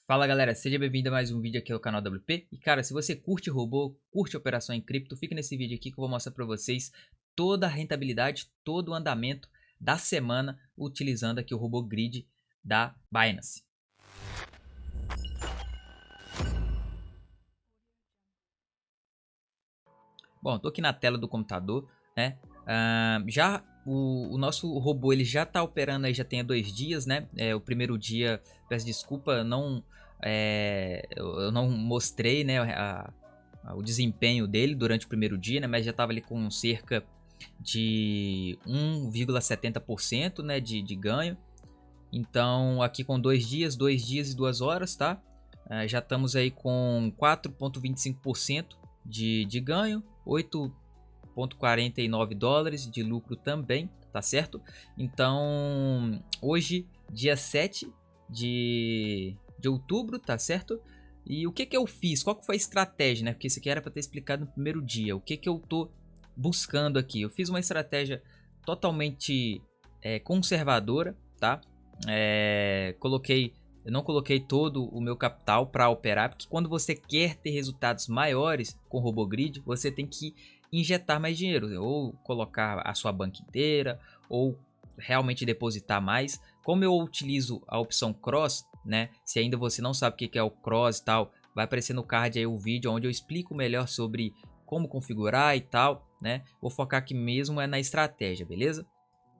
Fala galera, seja bem-vindo a mais um vídeo aqui no canal WP. E cara, se você curte robô, curte operação em cripto, fica nesse vídeo aqui que eu vou mostrar para vocês toda a rentabilidade, todo o andamento da semana utilizando aqui o robô grid da Binance. Bom, tô aqui na tela do computador, né? Já o nosso robô ele já tá operando aí já tem 2 dias, né? O primeiro dia, peço desculpa, eu não mostrei, né, o desempenho dele durante o primeiro dia, né? Mas já tava ali com cerca de 1,70%, né, de ganho. Então aqui com 2 dias e 2 horas, tá? Já estamos aí com 4,25% de ganho, 8,49 dólares de lucro também, tá certo? Então hoje, dia 7 de outubro, tá certo? E o que eu fiz? Qual que foi a estratégia, né? Porque isso aqui era para ter explicado no primeiro dia. O que eu tô buscando aqui? Eu fiz uma estratégia totalmente conservadora, tá? Eu não coloquei todo o meu capital para operar, porque quando você quer ter resultados maiores com o RoboGrid, você tem que injetar mais dinheiro, ou colocar a sua banca inteira, ou realmente depositar mais. Como eu utilizo a opção Cross, né? Se ainda você não sabe o que é o Cross e tal, vai aparecer no card aí o vídeo onde eu explico melhor sobre como configurar e tal, né? Vou focar aqui mesmo na estratégia, beleza?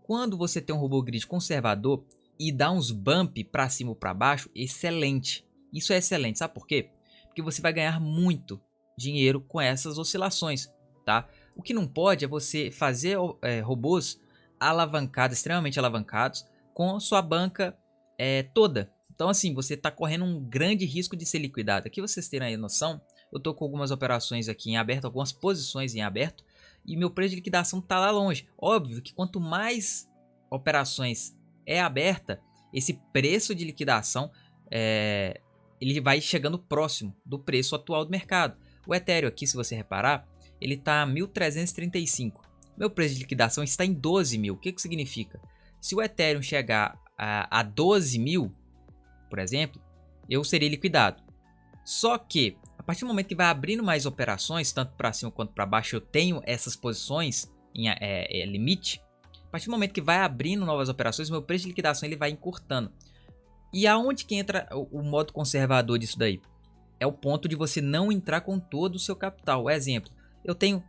Quando você tem um RoboGrid conservador e dá uns bump para cima ou para baixo, excelente. Isso é excelente, sabe por quê? Porque você vai ganhar muito dinheiro com essas oscilações, tá? O que não pode é você fazer robôs alavancados, extremamente alavancados, com sua banca toda. Então assim, você está correndo um grande risco de ser liquidado. Aqui vocês terem aí noção, eu estou com algumas operações aqui em aberto, algumas posições em aberto, e meu preço de liquidação está lá longe. Óbvio que quanto mais operações é aberta, esse preço de liquidação ele vai chegando próximo do preço atual do mercado. O Ethereum aqui, se você reparar, ele está 1.335. Meu preço de liquidação está em 12 mil. O que significa? Se o Ethereum chegar a 12 mil, por exemplo, eu seria liquidado. Só que, a partir do momento que vai abrindo mais operações, tanto para cima quanto para baixo, eu tenho essas posições em limite. A partir do momento que vai abrindo novas operações, meu preço de liquidação ele vai encurtando. E aonde que entra o modo conservador disso daí? É o ponto de você não entrar com todo o seu capital. Exemplo, eu tenho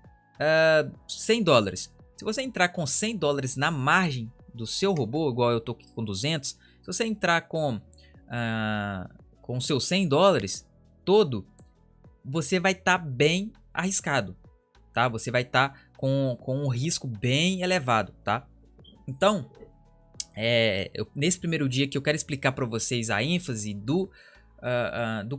100 dólares. Se você entrar com 100 dólares na margem do seu robô, igual eu tô aqui com 200, se você entrar com o seu 100 dólares todo, você vai estar bem arriscado, tá? Você vai estar com um risco bem elevado, tá? Então, nesse primeiro dia que eu quero explicar para vocês a ênfase do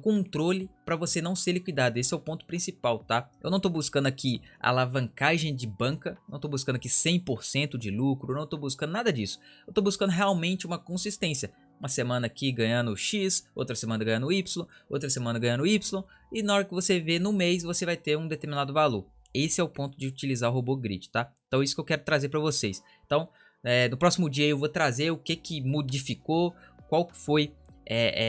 controle para você não ser liquidado. Esse é o ponto principal, tá? Eu não estou buscando aqui alavancagem de banca, não estou buscando aqui 100% de lucro, não estou buscando nada disso. Eu estou buscando realmente uma consistência. Uma semana aqui ganhando X, outra semana ganhando Y, outra semana ganhando Y, e na hora que você vê no mês você vai ter um determinado valor. Esse é o ponto de utilizar o RoboGrid, tá? Então isso que eu quero trazer para vocês. Então, no próximo dia eu vou trazer o que modificou, qual que foi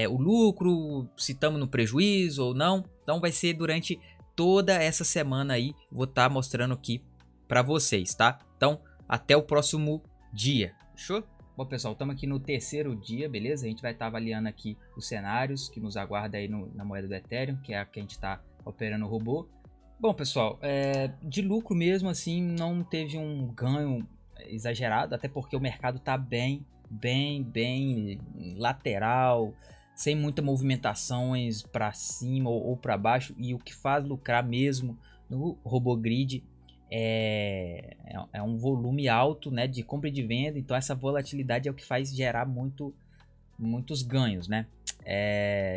o lucro, se estamos no prejuízo ou não. Então vai ser durante toda essa semana aí, vou estar mostrando aqui para vocês, tá? Então até o próximo dia, fechou? Bom pessoal, estamos aqui no terceiro dia, beleza? A gente vai estar avaliando aqui os cenários que nos aguarda aí na moeda do Ethereum, que é a que a gente está operando o robô. Bom pessoal, de lucro mesmo assim não teve um ganho exagerado, até porque o mercado está bem lateral, sem muitas movimentações para cima ou para baixo, e o que faz lucrar mesmo no RoboGrid é um volume alto, né, de compra e de venda. Então essa volatilidade é o que faz gerar muitos ganhos, né?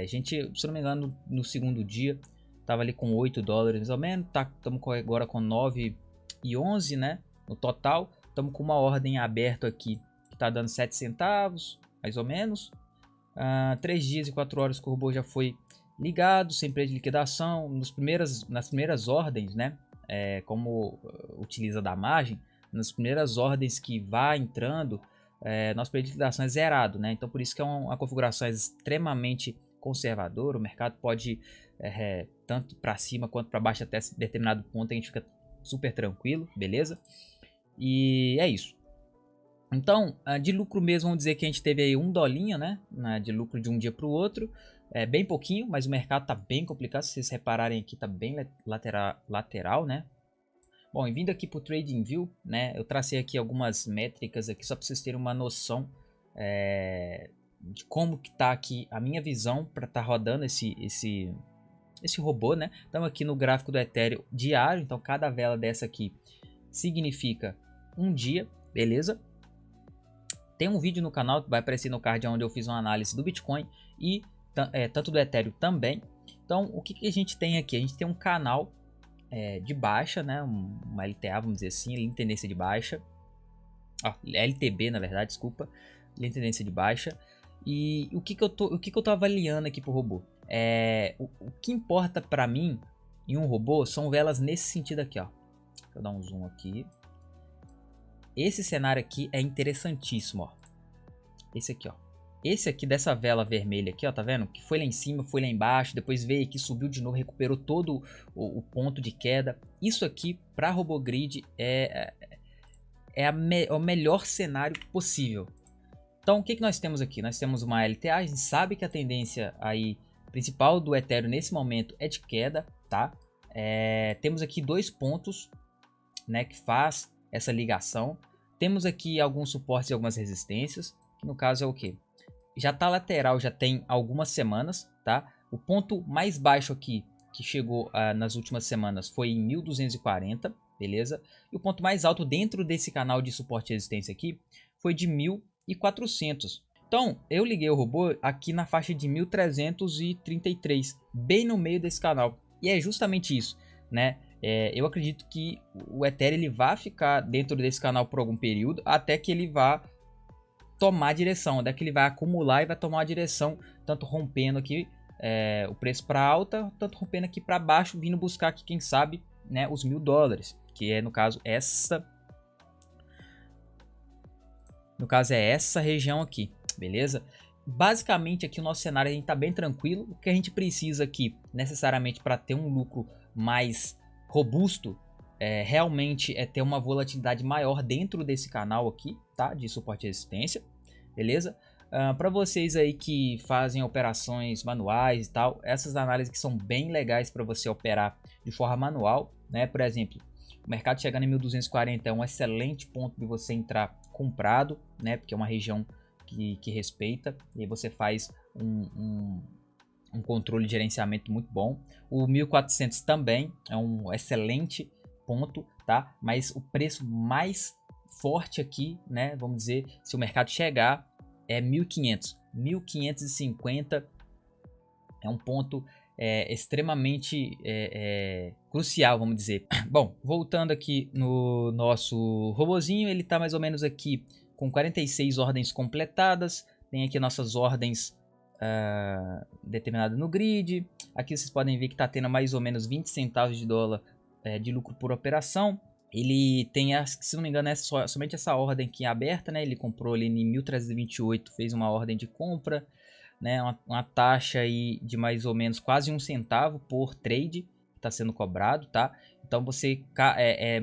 A gente, se não me engano, no segundo dia tava ali com 8 dólares mais ou menos, estamos agora com 9,11, né, no total. Estamos com uma ordem aberta aqui que está dando 7 centavos, mais ou menos. 3 dias e 4 horas que o robô já foi ligado, sem preço de liquidação. Nas primeiras ordens, né? Como utiliza da margem, nas primeiras ordens que vai entrando, nosso preço de liquidação é zerado, né? Então por isso que é uma configuração extremamente conservador, o mercado pode tanto para cima quanto para baixo até determinado ponto, a gente fica super tranquilo, beleza? E é isso. Então, de lucro mesmo, vamos dizer que a gente teve aí $1, né, de lucro de um dia para o outro. É bem pouquinho, mas o mercado tá bem complicado. Se vocês repararem aqui, tá bem lateral, né? Bom, e vindo aqui para o TradingView, né, eu tracei aqui algumas métricas aqui só para vocês terem uma noção de como que tá aqui a minha visão para estar rodando esse robô, né? Estamos aqui no gráfico do Ethereum diário, então cada vela dessa aqui significa um dia, beleza? Tem um vídeo no canal que vai aparecer no card onde eu fiz uma análise do Bitcoin e tanto do Ethereum também. Então, o que a gente tem aqui? A gente tem um canal de baixa, né? Uma LTA, vamos dizer assim, linha de tendência de baixa. LTB, na verdade, desculpa. Linha de tendência de baixa. E o que eu tô avaliando aqui pro robô? O que importa para mim em um robô são velas nesse sentido aqui, ó. Deixa eu dar um zoom aqui. Esse cenário aqui é interessantíssimo, ó. Esse aqui, ó. Esse aqui dessa vela vermelha aqui, ó, tá vendo? Que foi lá em cima, foi lá embaixo, depois veio aqui, subiu de novo, recuperou todo o ponto de queda. Isso aqui, para RoboGrid, é o melhor cenário possível. Então, o que nós temos aqui? Nós temos uma LTA, a gente sabe que a tendência aí principal do Ethereum nesse momento é de queda, tá? Temos aqui dois pontos, né, que faz essa ligação. Temos aqui alguns suportes e algumas resistências, que no caso é o que? Já tá lateral, já tem algumas semanas, tá? O ponto mais baixo aqui, que chegou nas últimas semanas, foi em 1240, beleza? E o ponto mais alto dentro desse canal de suporte e resistência aqui, foi de 1400. Então, eu liguei o robô aqui na faixa de 1333, bem no meio desse canal. E é justamente isso, né? Eu acredito que o Ethereum ele vai ficar dentro desse canal por algum período, até que ele vá tomar direção, até que ele vai acumular e vai tomar a direção, tanto rompendo aqui o preço para alta, tanto rompendo aqui para baixo, vindo buscar aqui, quem sabe, né, os $1000, que é no caso essa região aqui, beleza? Basicamente aqui o nosso cenário a gente tá bem tranquilo. O que a gente precisa aqui necessariamente para ter um lucro mais robusto realmente é ter uma volatilidade maior dentro desse canal aqui, tá? De suporte e resistência, beleza? Para vocês aí que fazem operações manuais e tal, essas análises que são bem legais para você operar de forma manual, né? Por exemplo, o mercado chegando em 1240 é um excelente ponto de você entrar comprado, né? Porque é uma região que respeita, e aí você faz um controle de gerenciamento muito bom. O 1400 também é um excelente ponto, tá? Mas o preço mais forte aqui, né? Vamos dizer, se o mercado chegar, é 1500. 1550 é um ponto extremamente crucial, vamos dizer. Bom, voltando aqui no nosso robozinho, ele tá mais ou menos aqui com 46 ordens completadas. Tem aqui nossas ordens determinadas no grid. Aqui vocês podem ver que está tendo mais ou menos 20 centavos de dólar de lucro por operação. Ele tem, se não me engano, somente essa ordem aqui aberta, né? Ele comprou ali em 1328, fez uma ordem de compra, né? Uma taxa aí de mais ou menos quase 1 centavo por trade que está sendo cobrado, tá? Então você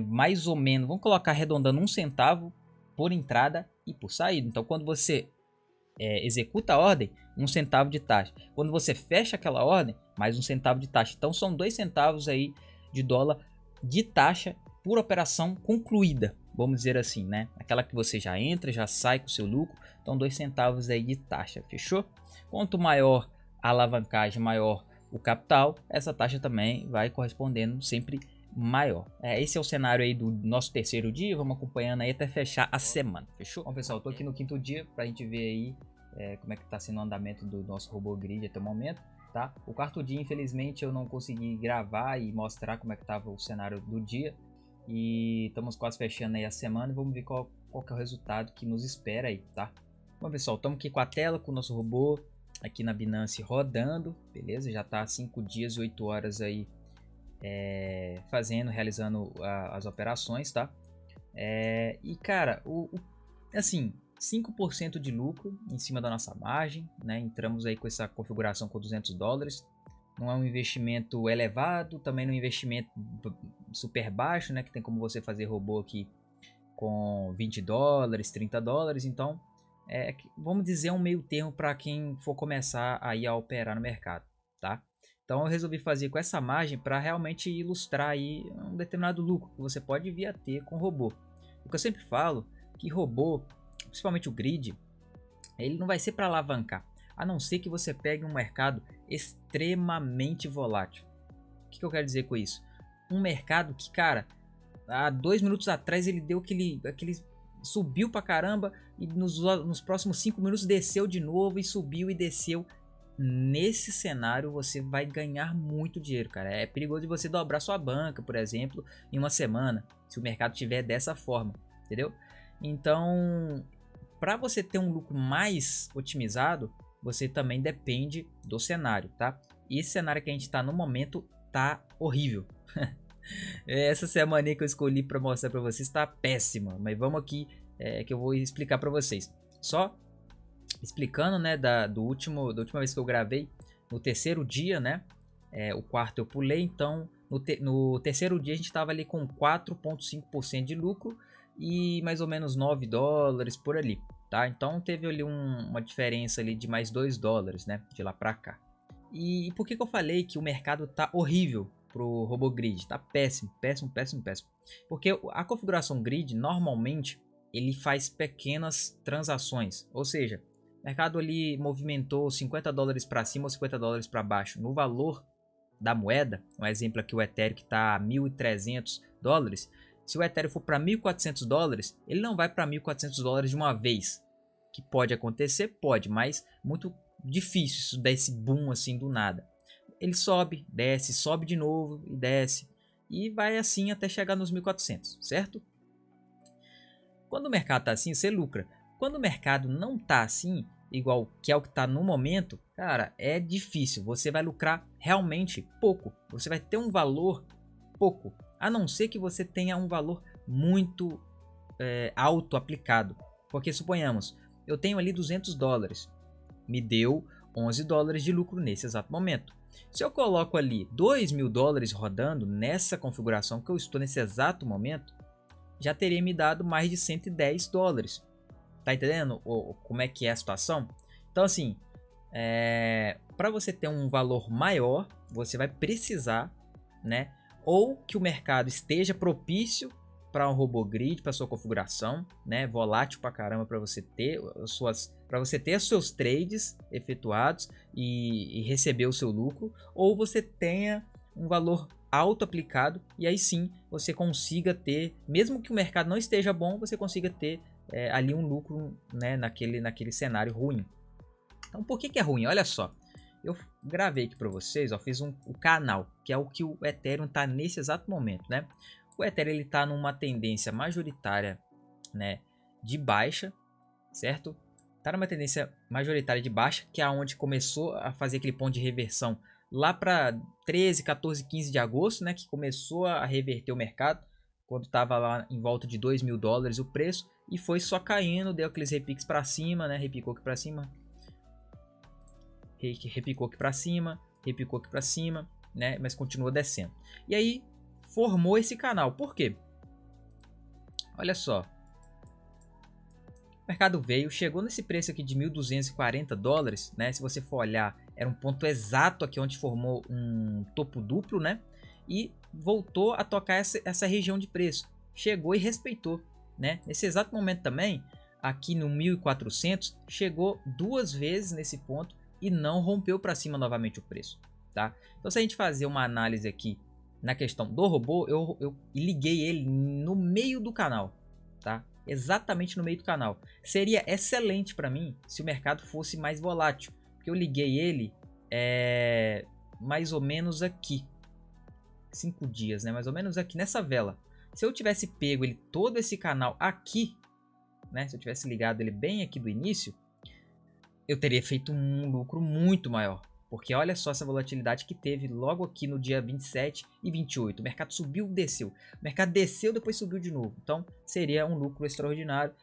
mais ou menos, vamos colocar arredondando 1 centavo por entrada e por saída. Então quando você executa a ordem, 1 centavo de taxa. Quando você fecha aquela ordem, mais 1 centavo de taxa. Então são 2 centavos aí de dólar de taxa por operação concluída, vamos dizer assim, né? Aquela que você já entra, já sai com o seu lucro, então 2 centavos aí de taxa, fechou? Quanto maior a alavancagem, maior o capital, essa taxa também vai correspondendo sempre maior. Esse é o cenário aí do nosso terceiro dia, vamos acompanhando aí até fechar a semana, fechou? Bom pessoal, eu tô aqui no quinto dia pra gente ver aí como é que tá sendo o andamento do nosso RoboGrid até o momento, tá? O quarto dia, infelizmente, eu não consegui gravar e mostrar como é que tava o cenário do dia, e estamos quase fechando aí a semana e vamos ver qual que é o resultado que nos espera aí, tá? Bom pessoal, estamos aqui com a tela, com o nosso robô aqui na Binance rodando, beleza? Já tá 5 dias e 8 horas aí realizando as operações, tá? E cara, assim, 5% de lucro em cima da nossa margem, né? Entramos aí com essa configuração com $200. Não é um investimento elevado, também não é um investimento super baixo, né? Que tem como você fazer robô aqui com $20, $30. Então, vamos dizer um meio termo para quem for começar aí a operar no mercado, tá? Então eu resolvi fazer com essa margem para realmente ilustrar aí um determinado lucro que você pode vir a ter com robô. O que eu sempre falo que robô, principalmente o grid, ele não vai ser para alavancar, a não ser que você pegue um mercado extremamente volátil. O que eu quero dizer com isso? Um mercado que, cara, há 2 minutos atrás ele deu aquele subiu pra caramba e nos próximos 5 minutos desceu de novo e subiu e desceu. Nesse cenário você vai ganhar muito dinheiro, cara. É perigoso de você dobrar sua banca, por exemplo, em uma semana, se o mercado tiver dessa forma, entendeu? Então, para você ter um lucro mais otimizado, você também depende do cenário, tá? E esse cenário que a gente está no momento tá horrível. Essa semana que eu escolhi para mostrar para vocês está péssima, mas vamos aqui que eu vou explicar para vocês. Só explicando, né, da última vez que eu gravei, no terceiro dia, né, o quarto eu pulei, então no terceiro dia a gente estava ali com 4,5% de lucro e mais ou menos $9 por ali, tá? Então teve ali uma diferença ali de mais $2, né, de lá para cá. E por que eu falei que o mercado tá horrível pro RoboGrid? Tá péssimo, péssimo, péssimo, péssimo. Porque a configuração grid normalmente ele faz pequenas transações, ou seja, o mercado ali movimentou $50 para cima ou $50 para baixo no valor da moeda. Um exemplo aqui, o Ethereum que está a $1.300. Se o Ethereum for para $1.400, ele não vai para $1.400 de uma vez. Que pode acontecer, pode, mas muito difícil isso dar esse boom assim do nada. Ele sobe, desce, sobe de novo e desce. E vai assim até chegar nos 1.400, certo? Quando o mercado tá assim, você lucra. Quando o mercado não tá assim, igual que é o que tá no momento, cara, é difícil. Você vai lucrar realmente pouco. Você vai ter um valor pouco. A não ser que você tenha um valor muito alto aplicado. Porque suponhamos, eu tenho ali $200. Me deu $11 de lucro nesse exato momento. Se eu coloco ali $2.000 rodando nessa configuração que eu estou nesse exato momento, já teria me dado mais de $110. Tá entendendo como é que é a situação? Então assim, para você ter um valor maior, você vai precisar, né, ou que o mercado esteja propício para um RoboGrid, para sua configuração, né, volátil para caramba para você ter os seus trades efetuados e receber o seu lucro, ou você tenha um valor alto aplicado e aí sim você consiga ter, mesmo que o mercado não esteja bom, você consiga ter ali um lucro, né, naquele cenário ruim. Então por que é ruim? Olha só, eu gravei aqui para vocês, ó, fiz o canal, que é o que o Ethereum está nesse exato momento, né? O Ethereum ele está numa tendência majoritária, né, de baixa, certo? Está numa tendência majoritária de baixa, que é onde começou a fazer aquele ponto de reversão lá para 13, 14, 15 de agosto, né, que começou a reverter o mercado, quando estava lá em volta de $2.000 o preço, e foi só caindo, deu aqueles repiques para cima, né, repicou aqui para cima, repicou aqui para cima, repicou aqui para cima, né, mas continua descendo. E aí formou esse canal. Por quê? Olha só. O mercado veio, chegou nesse preço aqui de $1.240, né? Se você for olhar, era um ponto exato aqui onde formou um topo duplo, né? E voltou a tocar essa região de preço. Chegou e respeitou, né? Nesse exato momento também, aqui no 1.400, chegou 2 vezes nesse ponto e não rompeu para cima novamente o preço, tá? Então se a gente fazer uma análise aqui na questão do robô, eu liguei ele no meio do canal, tá? Exatamente no meio do canal. Seria excelente para mim se o mercado fosse mais volátil, porque eu liguei ele mais ou menos aqui, 5 dias, né? Mais ou menos aqui nessa vela. Se eu tivesse pego ele todo esse canal aqui, né? Se eu tivesse ligado ele bem aqui do início, eu teria feito um lucro muito maior. Porque olha só essa volatilidade que teve logo aqui no dia 27 e 28. O mercado subiu, desceu. O mercado desceu, depois subiu de novo. Então seria um lucro extraordinário.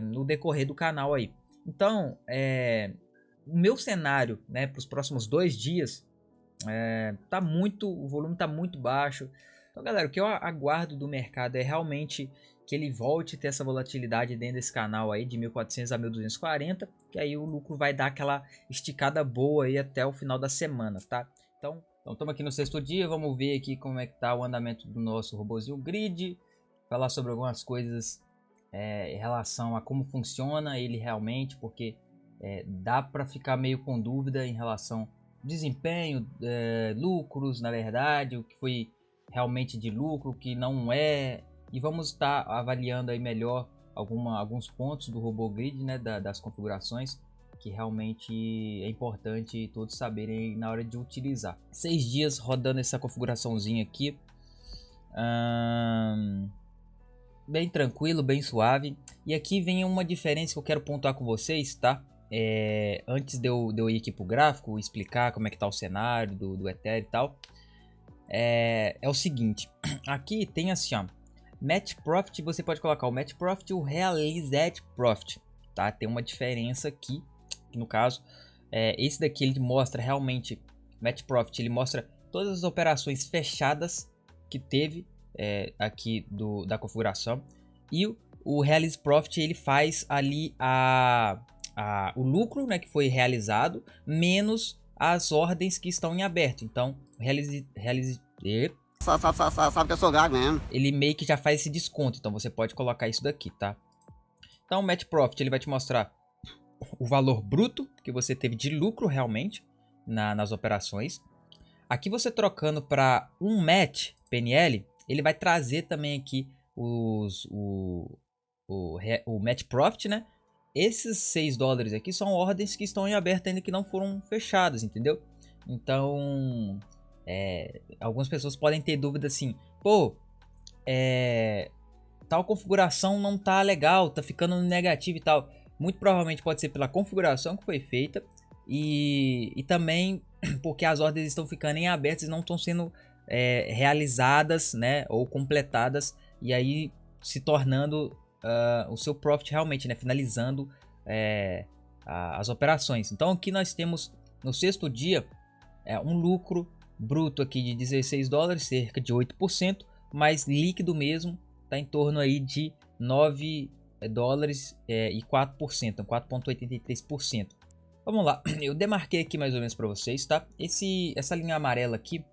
no decorrer do canal aí. Então, o meu cenário, né, para os próximos 2 dias, o volume tá muito baixo. Então, galera, o que eu aguardo do mercado é realmente que ele volte a ter essa volatilidade dentro desse canal aí de 1.400 a 1.240, que aí o lucro vai dar aquela esticada boa aí até o final da semana, tá? Então estamos aqui no 6º dia, vamos ver aqui como é que tá o andamento do nosso robozinho grid, falar sobre algumas coisas em relação a como funciona ele realmente, porque dá para ficar meio com dúvida em relação ao desempenho, lucros, na verdade, o que foi realmente de lucro, o que não é, e vamos estar avaliando aí melhor alguns pontos do RoboGrid, né, das configurações, que realmente é importante todos saberem na hora de utilizar. 6 dias rodando essa configuraçãozinha aqui, bem tranquilo, bem suave. E aqui vem uma diferença que eu quero pontuar com vocês, tá? Antes de eu ir aqui pro gráfico, explicar como é que tá o cenário do Ethereum e tal, é o seguinte, aqui tem assim, ó, Match Profit, você pode colocar o Match Profit e o Realized Profit, tá? Tem uma diferença aqui, que no caso, esse daqui ele mostra realmente, Match Profit, ele mostra todas as operações fechadas que teve aqui da configuração, e o Realized Profit ele faz ali o lucro, né, que foi realizado, menos as ordens que estão em aberto. Então, Sabe que eu sou gago mesmo. ele meio que já faz esse desconto, então você pode colocar isso daqui, tá? Então o Match Profit ele vai te mostrar o valor bruto que você teve de lucro realmente nas operações. Aqui você trocando para um Match PNL, ele vai trazer também aqui o Match Profit, né? Esses 6 dólares aqui são ordens que estão em aberto ainda, que não foram fechadas, entendeu? Então, algumas pessoas podem ter dúvida assim, pô, tal configuração não tá legal, tá ficando negativo e tal. Muito provavelmente pode ser pela configuração que foi feita e também porque as ordens estão ficando em abertas e não estão sendo realizadas, né, ou completadas, e aí se tornando o seu profit realmente, né, finalizando as operações. Então aqui nós temos no 6º dia um lucro bruto aqui de 16 dólares, cerca de 8%, mas líquido mesmo está em torno aí de 9 dólares e 4%, 4,83%. Vamos lá, eu demarquei aqui mais ou menos para vocês, tá? Essa linha amarela aqui,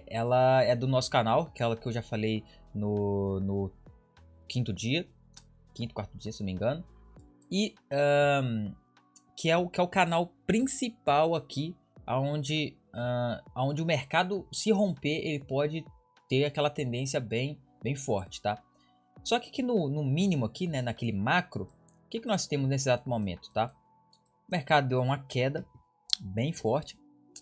ela é do nosso canal, aquela que eu já falei no 5º dia, 5º, 4º dia, se não me engano. E que é o canal principal aqui, onde o mercado, se romper, ele pode ter aquela tendência bem forte, tá? Só que aqui no mínimo aqui, né, naquele macro, o que nós temos nesse exato momento, tá? O mercado deu uma queda bem forte,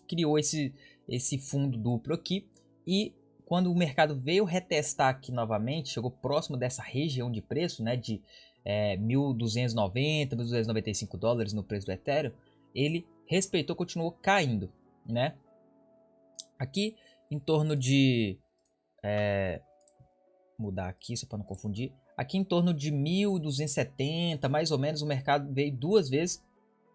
criou esse fundo duplo aqui, e quando o mercado veio retestar aqui novamente, chegou próximo dessa região de preço, né, de 1.290, 1.295 dólares no preço do Ethereum, ele respeitou, continuou caindo, né? Aqui em torno de mudar aqui só para não confundir, aqui em torno de 1.270 mais ou menos, o mercado veio 2 vezes,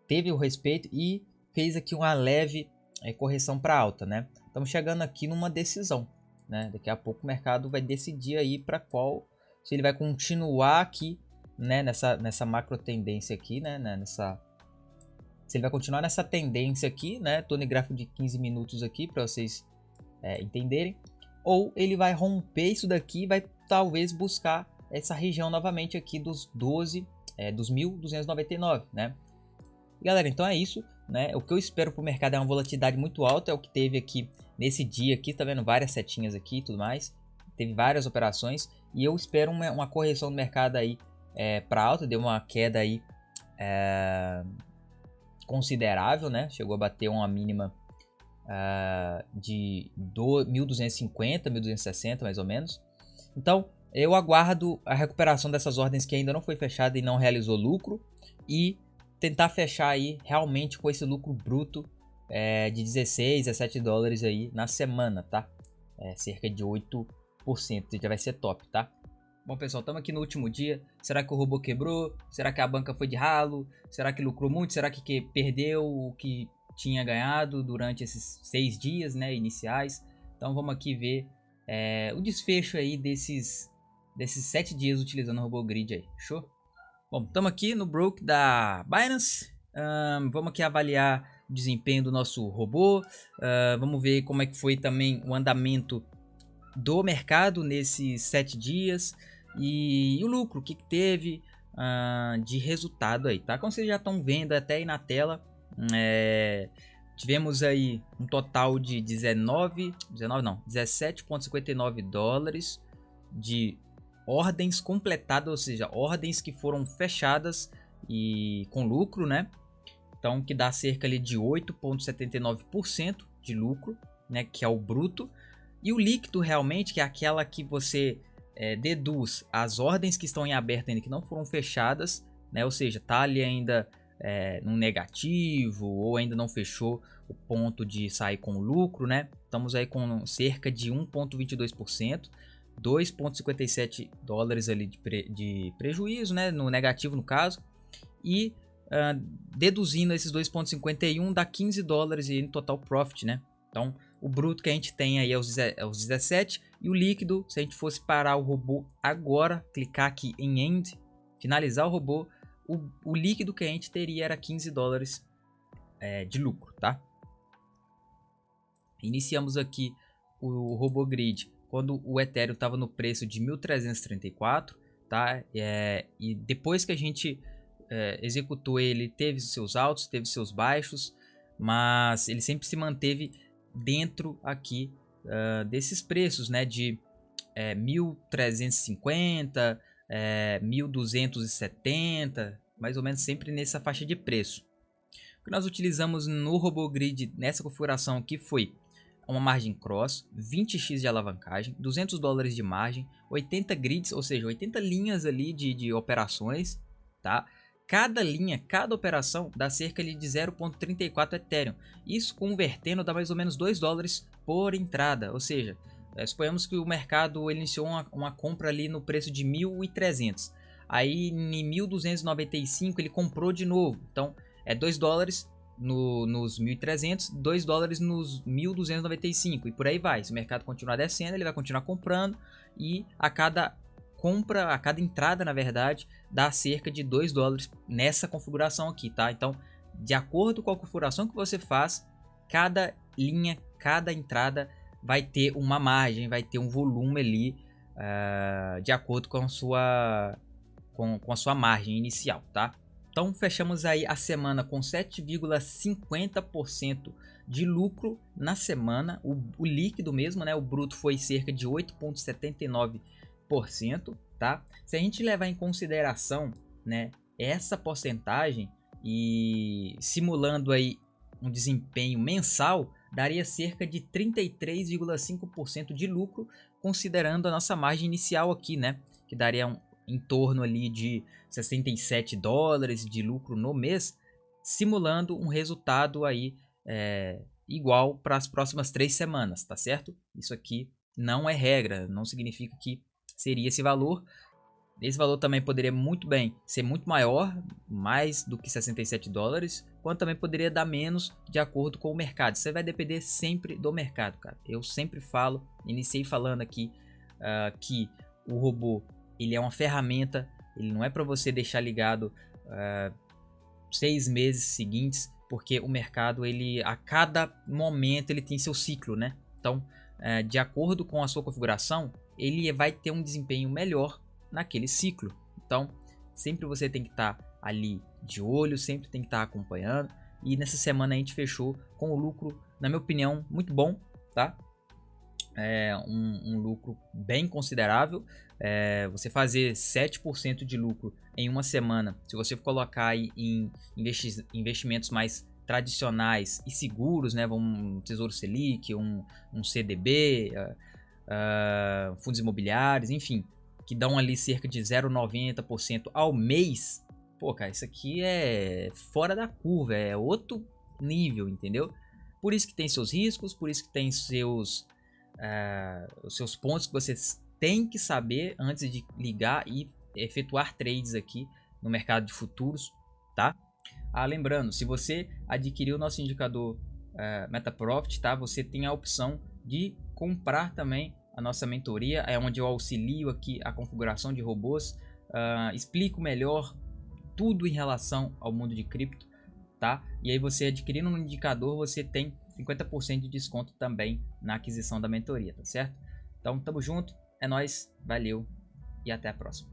teve o respeito e fez aqui uma leve correção para alta, né? Estamos chegando aqui numa decisão, né? Daqui a pouco o mercado vai decidir aí para qual, se ele vai continuar aqui, né, nessa macro tendência aqui, né, se ele vai continuar nessa tendência aqui, né? Tô no gráfico de 15 minutos aqui para vocês entenderem, ou ele vai romper isso daqui e vai talvez buscar essa região novamente aqui dos 1.299, né? Galera, então é isso, né? O que eu espero pro mercado é uma volatilidade muito alta, é o que teve aqui nesse dia aqui, tá vendo? Várias setinhas aqui e tudo mais. Teve várias operações e eu espero uma correção do mercado aí para alta, deu uma queda aí considerável, né? Chegou a bater uma mínima de 1.250, 1.260 mais ou menos. Então eu aguardo a recuperação dessas ordens que ainda não foi fechada e não realizou lucro, e tentar fechar aí realmente com esse lucro bruto de 16 a 7 dólares aí na semana, tá? Cerca de 8%, já vai ser top, tá? Bom, pessoal, estamos aqui no último dia. Será que o robô quebrou? Será que a banca foi de ralo? Será que lucrou muito? Será que perdeu o que tinha ganhado durante esses 6 dias, né, iniciais? Então vamos aqui ver o desfecho aí desses 7 dias utilizando o robô grid aí. Show? Bom, estamos aqui no broke da Binance. Vamos aqui avaliar o desempenho do nosso robô. Vamos ver como é que foi também o andamento do mercado nesses 7 dias e o lucro, o que teve de resultado aí, tá? Como vocês já estão vendo até aí na tela, tivemos aí um total de 17,59 dólares de ordens completadas, ou seja, ordens que foram fechadas e com lucro, né? Então, que dá cerca ali de 8,79% de lucro, né? Que é o bruto. E o líquido realmente, que é aquela que você deduz as ordens que estão em aberto ainda, que não foram fechadas, né? Ou seja, tá ali ainda no negativo ou ainda não fechou o ponto de sair com lucro, né? Estamos aí com cerca de 1,22%, 2,57 dólares ali de prejuízo, né? No negativo no caso. E deduzindo esses 2,51 dá 15 dólares no total profit, né? Então, o bruto que a gente tem aí é os 17 e o líquido, se a gente fosse parar o robô agora, clicar aqui em End, finalizar o robô, o líquido que a gente teria era 15 dólares de lucro, tá? Iniciamos aqui o robô grid quando o Ethereum estava no preço de 1.334, tá? E depois que a gente executou ele, teve seus altos, teve seus baixos, mas ele sempre se manteve dentro aqui desses preços, né, de 1.350, 1.270, mais ou menos sempre nessa faixa de preço. O que nós utilizamos no robô grid nessa configuração aqui foi uma margem cross, 20x de alavancagem, 200 dólares de margem, 80 grids, ou seja, 80 linhas ali de operações, tá? Cada linha, cada operação dá cerca de 0,34 Ethereum. Isso convertendo dá mais ou menos 2 dólares por entrada. Ou seja, suponhamos que o mercado iniciou uma compra ali no preço de 1.300. Aí em 1.295 ele comprou de novo. Então é 2 dólares nos 1.300, 2 dólares nos 1.295 e por aí vai. Se o mercado continuar descendo, ele vai continuar comprando e a cada compra, a cada entrada, na verdade, dá cerca de 2 dólares nessa configuração aqui, tá? Então, de acordo com a configuração que você faz, cada linha, cada entrada vai ter uma margem, vai ter um volume ali de acordo com a sua margem inicial, tá? Então fechamos aí a semana com 7,50% de lucro na semana, o líquido mesmo, né? O bruto foi cerca de 8,79%, tá? Se a gente levar em consideração, né, essa porcentagem e simulando aí um desempenho mensal, daria cerca de 33,5% de lucro, considerando a nossa margem inicial aqui, né? Que daria em torno ali de 67 dólares de lucro no mês, simulando um resultado aí igual para as próximas 3 semanas, tá certo? Isso aqui não é regra, não significa que seria esse valor. Esse valor também poderia muito bem ser muito maior, mais do que 67 dólares, quanto também poderia dar menos de acordo com o mercado. Isso vai depender sempre do mercado, cara. Eu sempre falo, iniciei falando aqui que o robô ele é uma ferramenta, ele não é para você deixar ligado 6 meses seguintes, porque o mercado, ele a cada momento ele tem seu ciclo, né? Então, de acordo com a sua configuração, ele vai ter um desempenho melhor naquele ciclo. Então, sempre você tem que estar ali de olho, sempre tem que estar acompanhando. E nessa semana a gente fechou com o lucro, na minha opinião, muito bom, tá? Um lucro bem considerável. Você fazer 7% de lucro em uma semana, se você colocar aí em investimentos mais tradicionais e seguros, né, um Tesouro Selic, um CDB, fundos imobiliários, enfim, que dão ali cerca de 0,90% ao mês, pô, cara, isso aqui é fora da curva, é outro nível, entendeu? Por isso que tem seus riscos, por isso que tem os seus pontos que você tem que saber antes de ligar e efetuar trades aqui no mercado de futuros, tá? Lembrando, se você adquirir o nosso indicador MetaProfit, tá? Você tem a opção de comprar também a nossa mentoria, é onde eu auxilio aqui a configuração de robôs, explico melhor tudo em relação ao mundo de cripto, tá? E aí você adquirindo um indicador, você tem 50% de desconto também na aquisição da mentoria, tá certo? Então, tamo junto, é nóis, valeu e até a próxima.